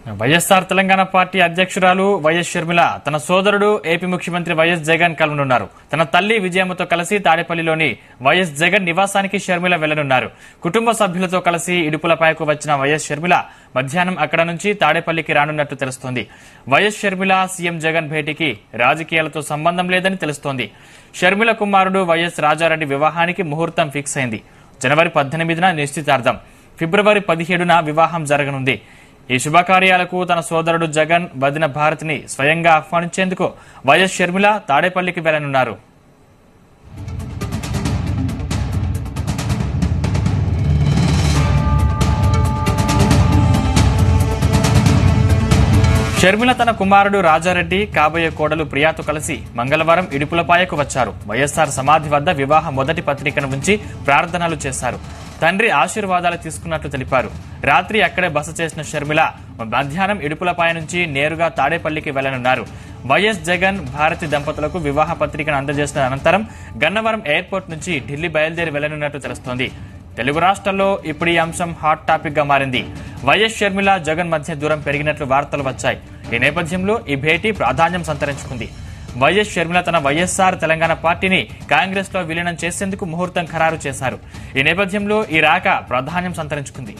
YSR Telangana party అధ్యక్షురాలు YS Sharmila తన సోదరుడు ఏపీ ముఖ్యమంత్రి వైఎస్ జగన్ కలవనున్నారు. తన తల్లి విజయమ్మతో కలిసి తాడేపల్లిలోని వైఎస్ జగన్ నివాసానికి షర్మిల వెళ్లనున్నారు. కుటుంబ సభ్యులతో కలిసి ఇడుపులపాయకు వచ్చిన వైఎస్ షర్మిల మధ్యాహ్నం అక్కడ నుంచి తాడేపల్లికి రానున్నట్టు తెలుస్తోంది. వైఎస్ షర్మిల సీఎం జగన్ భేటీకి రాజకీయాలతో సంబంధం లేదని తెలుస్తోంది. షర్మిల కుమారుడు వైఎస్ రాజారెడ్డి వివాహానికి ముహూర్తం ఫిక్స్ అయింది. జనవరి 18న నిశ్చితార్థం, ఫిబ్రవరి 17న వివాహం జరగనుంది. ఈ శుభకార్యాలకు తన సోదరుడు జగన్ వదిన భారతిని స్వయంగా ఆహ్వానించేందుకు వైఎస్ షర్మిల తాడేపల్లికి వెళ్లనున్నారు. షర్మిల తన కుమారుడు రాజారెడ్డి, కాబోయే కోడలు ప్రియాతో కలిసి మంగళవారం ఇడుపులపాయకు వచ్చారు. వైఎస్ఆర్ సమాధి వద్ద వివాహ మొదటి పత్రికను ఉంచి ప్రార్థనలు చేశారు. తండ్రి ఆశీర్వాదాలు తీసుకున్నట్లు తెలిపారు. రాత్రి అక్కడే బస చేసిన షర్మిల మధ్యాహ్నం ఇడుపులపాయ నుంచి నేరుగా తాడేపల్లికి వెళ్లనున్నారు. వైఎస్ జగన్, భారతి దంపతులకు వివాహ పత్రికను అందజేసిన అనంతరం గన్నవరం ఎయిర్పోర్ట్ నుంచి ఢిల్లీ బయలుదేరి వెళ్లనున్నట్టు తెలుస్తోంది. తెలుగు రాష్ట్రాల్లో ఇప్పుడు ఈ అంశం హాట్ టాపిక్ గా మారింది. వైఎస్ షర్మిల, జగన్ మధ్య దూరం పెరిగినట్లు వార్తలు వచ్చాయి. ఈ నేపథ్యంలో ఈ భేటీ ప్రాధాన్యం సంతరించుకుంది. వైఎస్ షర్మిల తన వైఎస్ఆర్ తెలంగాణ పార్టీని కాంగ్రెస్ లో విలీనం చేసేందుకు ముహూర్తం ఖరారు చేశారు. ఈ నేపథ్యంలో ఈ రాక ప్రాధాన్యం సంతరించుకుంది.